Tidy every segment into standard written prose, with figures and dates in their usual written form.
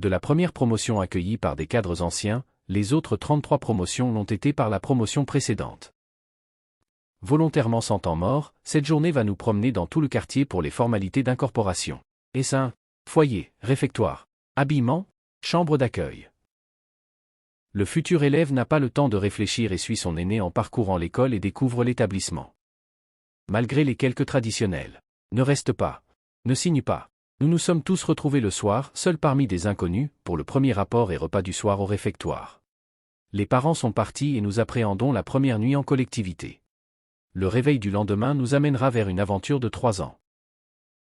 De la première promotion accueillie par des cadres anciens, les autres 33 promotions l'ont été par la promotion précédente. Volontairement sans temps mort, cette journée va nous promener dans tout le quartier pour les formalités d'incorporation. Essaim, foyer, réfectoire, habillement, chambre d'accueil. Le futur élève n'a pas le temps de réfléchir et suit son aîné en parcourant l'école et découvre l'établissement. Malgré les quelques traditionnels. Ne reste pas. Ne signe pas. Nous nous sommes tous retrouvés le soir, seuls parmi des inconnus, pour le premier rapport et repas du soir au réfectoire. Les parents sont partis et nous appréhendons la première nuit en collectivité. Le réveil du lendemain nous amènera vers une aventure de 3 ans.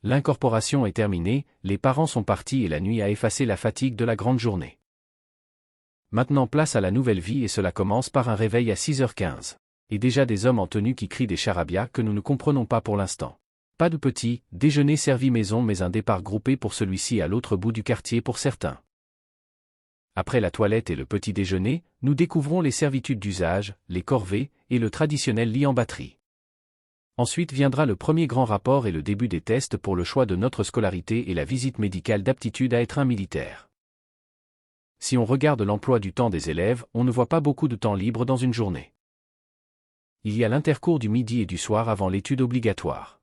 L'incorporation est terminée, les parents sont partis et la nuit a effacé la fatigue de la grande journée. Maintenant place à la nouvelle vie et cela commence par un réveil à 6h15. Et déjà des hommes en tenue qui crient des charabia que nous ne comprenons pas pour l'instant. Pas de petit déjeuner servi maison mais un départ groupé pour celui-ci à l'autre bout du quartier pour certains. Après la toilette et le petit déjeuner, nous découvrons les servitudes d'usage, les corvées, et le traditionnel lit en batterie. Ensuite viendra le premier grand rapport et le début des tests pour le choix de notre scolarité et la visite médicale d'aptitude à être un militaire. Si on regarde l'emploi du temps des élèves, on ne voit pas beaucoup de temps libre dans une journée. Il y a l'intercours du midi et du soir avant l'étude obligatoire.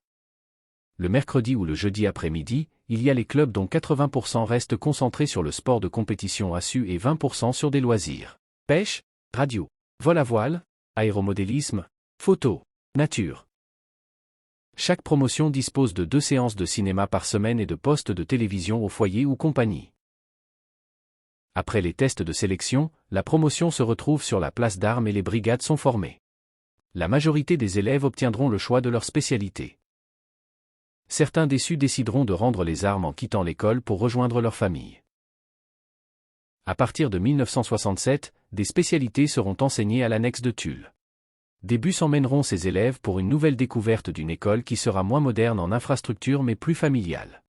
Le mercredi ou le jeudi après-midi, il y a les clubs dont 80% restent concentrés sur le sport de compétition assu et 20% sur des loisirs. Pêche, radio, vol à voile, aéromodélisme, photo, nature. Chaque promotion dispose de 2 séances de cinéma par semaine et de postes de télévision au foyer ou compagnie. Après les tests de sélection, la promotion se retrouve sur la place d'armes et les brigades sont formées. La majorité des élèves obtiendront le choix de leur spécialité. Certains déçus décideront de rendre les armes en quittant l'école pour rejoindre leur famille. À partir de 1967, des spécialités seront enseignées à l'annexe de Tulle. Des bus emmèneront ces élèves pour une nouvelle découverte d'une école qui sera moins moderne en infrastructure mais plus familiale.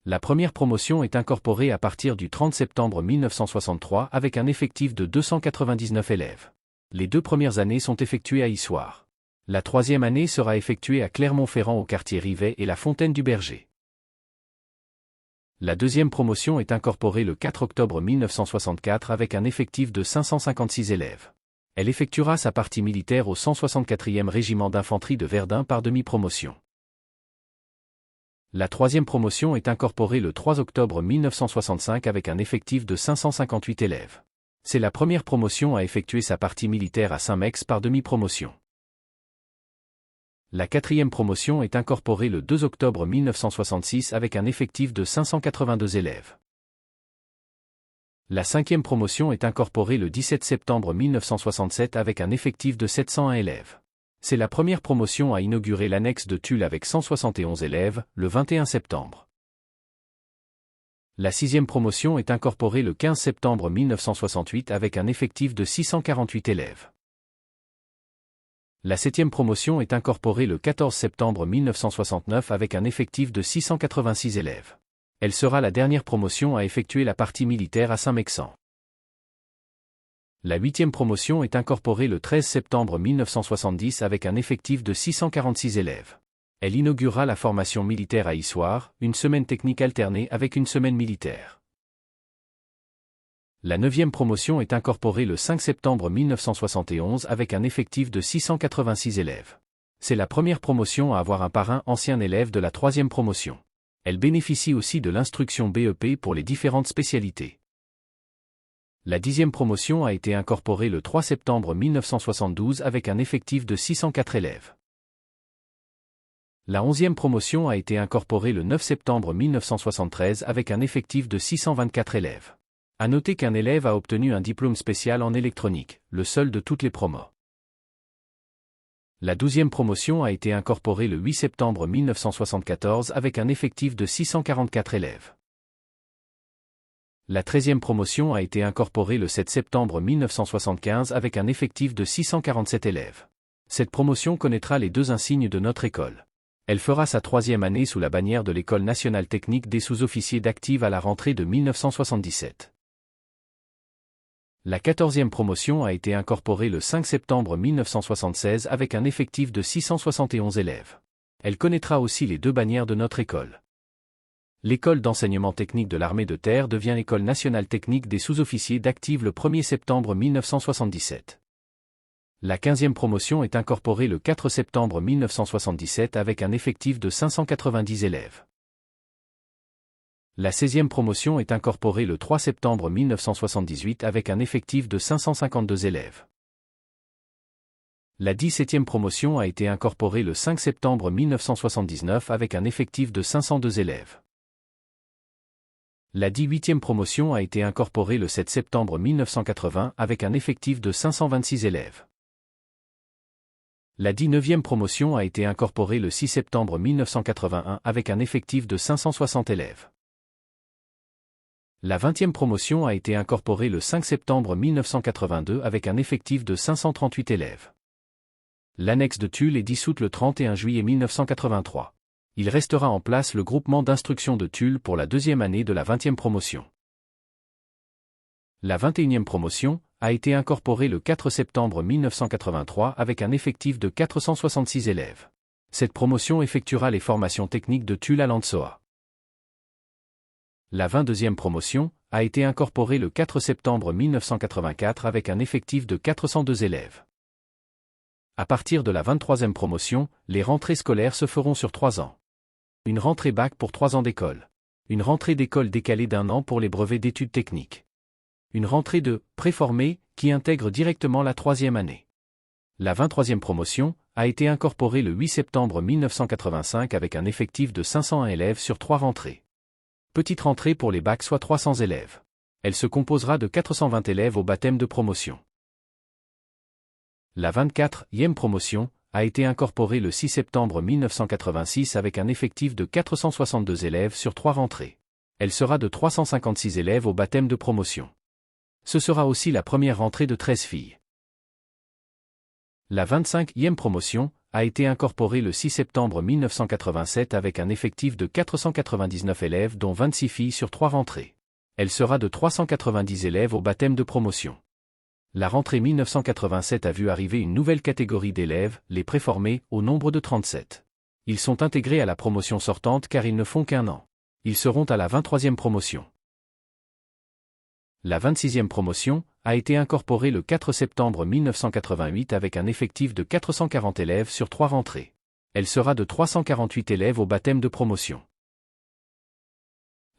La première promotion est incorporée à partir du 30 septembre 1963 avec un effectif de 299 élèves. Les 2 premières années sont effectuées à Issoire. La 3e année sera effectuée à Clermont-Ferrand au quartier Rivet et la Fontaine du Berger. La 2e promotion est incorporée le 4 octobre 1964 avec un effectif de 556 élèves. Elle effectuera sa partie militaire au 164e régiment d'infanterie de Verdun par demi-promotion. La 3e promotion est incorporée le 3 octobre 1965 avec un effectif de 558 élèves. C'est la première promotion à effectuer sa partie militaire à Saint-Mex par demi-promotion. La 4e promotion est incorporée le 2 octobre 1966 avec un effectif de 582 élèves. La 5e promotion est incorporée le 17 septembre 1967 avec un effectif de 701 élèves. C'est la première promotion à inaugurer l'annexe de Tulle avec 171 élèves, le 21 septembre. La 6e promotion est incorporée le 15 septembre 1968 avec un effectif de 648 élèves. La 7e promotion est incorporée le 14 septembre 1969 avec un effectif de 686 élèves. Elle sera la dernière promotion à effectuer la partie militaire à Saint-Mexan. La 8e promotion est incorporée le 13 septembre 1970 avec un effectif de 646 élèves. Elle inaugurera la formation militaire à Issoire, une semaine technique alternée avec une semaine militaire. La 9e promotion est incorporée le 5 septembre 1971 avec un effectif de 686 élèves. C'est la première promotion à avoir un parrain ancien élève de la 3e promotion. Elle bénéficie aussi de l'instruction BEP pour les différentes spécialités. La 10e promotion a été incorporée le 3 septembre 1972 avec un effectif de 604 élèves. La 11e promotion a été incorporée le 9 septembre 1973 avec un effectif de 624 élèves. À noter qu'un élève a obtenu un diplôme spécial en électronique, le seul de toutes les promos. La 12e promotion a été incorporée le 8 septembre 1974 avec un effectif de 644 élèves. La 13e promotion a été incorporée le 7 septembre 1975 avec un effectif de 647 élèves. Cette promotion connaîtra les 2 insignes de notre école. Elle fera sa 3e année sous la bannière de l'École nationale technique des sous-officiers d'active à la rentrée de 1977. La 14e promotion a été incorporée le 5 septembre 1976 avec un effectif de 671 élèves. Elle connaîtra aussi les 2 bannières de notre école. L'école d'enseignement technique de l'armée de terre devient l'école nationale technique des sous-officiers d'active le 1er septembre 1977. La 15e promotion est incorporée le 4 septembre 1977 avec un effectif de 590 élèves. La 16e promotion est incorporée le 3 septembre 1978 avec un effectif de 552 élèves. La 17e promotion a été incorporée le 5 septembre 1979 avec un effectif de 502 élèves. La 18e promotion a été incorporée le 7 septembre 1980 avec un effectif de 526 élèves. La 19e promotion a été incorporée le 6 septembre 1981 avec un effectif de 560 élèves. La 20e promotion a été incorporée le 5 septembre 1982 avec un effectif de 538 élèves. L'annexe de Tulle est dissoute le 31 juillet 1983. Il restera en place le groupement d'instruction de Tulle pour la deuxième année de la 20e promotion. La 21e promotion a été incorporée le 4 septembre 1983 avec un effectif de 466 élèves. Cette promotion effectuera les formations techniques de Tulle à Lansoa. La 22e promotion a été incorporée le 4 septembre 1984 avec un effectif de 402 élèves. À partir de la 23e promotion, les rentrées scolaires se feront sur 3 ans. Une rentrée bac pour 3 ans d'école. Une rentrée d'école décalée d'1 an pour les brevets d'études techniques. Une rentrée de préformés qui intègre directement la 3e année. La 23e promotion a été incorporée le 8 septembre 1985 avec un effectif de 501 élèves sur 3 rentrées. Petite rentrée pour les bacs soit 300 élèves. Elle se composera de 420 élèves au baptême de promotion. La 24e promotion a été incorporée le 6 septembre 1986 avec un effectif de 462 élèves sur 3 rentrées. Elle sera de 356 élèves au baptême de promotion. Ce sera aussi la première rentrée de 13 filles. La 25e promotion a été incorporée le 6 septembre 1987 avec un effectif de 499 élèves dont 26 filles sur 3 rentrées. Elle sera de 390 élèves au baptême de promotion. La rentrée 1987 a vu arriver une nouvelle catégorie d'élèves, les préformés, au nombre de 37. Ils sont intégrés à la promotion sortante car ils ne font qu'1 an. Ils seront à la 23e promotion. La 26e promotion a été incorporée le 4 septembre 1988 avec un effectif de 440 élèves sur 3 rentrées. Elle sera de 348 élèves au baptême de promotion.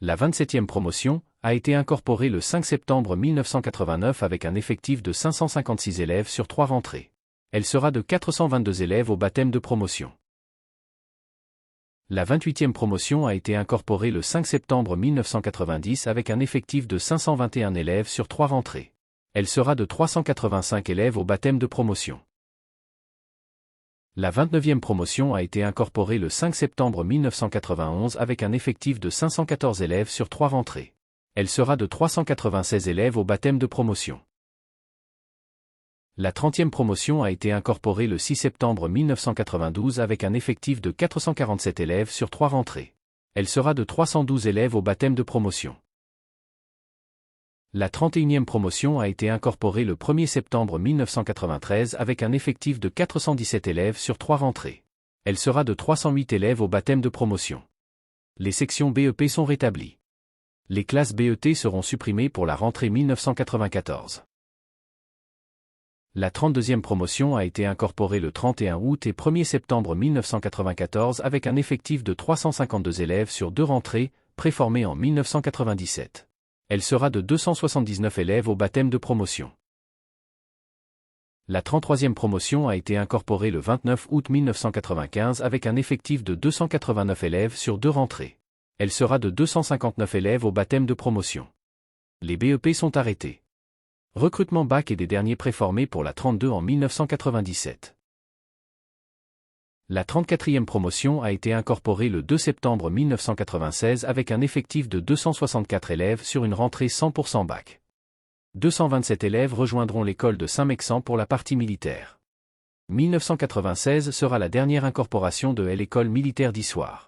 La 27e promotion a été incorporée le 5 septembre 1989 avec un effectif de 556 élèves sur 3 rentrées. Elle sera de 422 élèves au baptême de promotion. La 28e promotion a été incorporée le 5 septembre 1990 avec un effectif de 521 élèves sur 3 rentrées. Elle sera de 385 élèves au baptême de promotion. La 29e promotion a été incorporée le 5 septembre 1991 avec un effectif de 514 élèves sur 3 rentrées. Elle sera de 396 élèves au baptême de promotion. La 30e promotion a été incorporée le 6 septembre 1992 avec un effectif de 447 élèves sur 3 rentrées. Elle sera de 312 élèves au baptême de promotion. La 31e promotion a été incorporée le 1er septembre 1993 avec un effectif de 417 élèves sur 3 rentrées. Elle sera de 308 élèves au baptême de promotion. Les sections BEP sont rétablies. Les classes BET seront supprimées pour la rentrée 1994. La 32e promotion a été incorporée le 31 août et 1er septembre 1994 avec un effectif de 352 élèves sur 2 rentrées, préformées en 1997. Elle sera de 279 élèves au baptême de promotion. La 33e promotion a été incorporée le 29 août 1995 avec un effectif de 289 élèves sur 2 rentrées. Elle sera de 259 élèves au baptême de promotion. Les BEP sont arrêtés. Recrutement bac et des derniers préformés pour la 32 en 1997. La 34e promotion a été incorporée le 2 septembre 1996 avec un effectif de 264 élèves sur une rentrée 100% bac. 227 élèves rejoindront l'école de Saint-Mexan pour la partie militaire. 1996 sera la dernière incorporation de l'école militaire d'Issoire.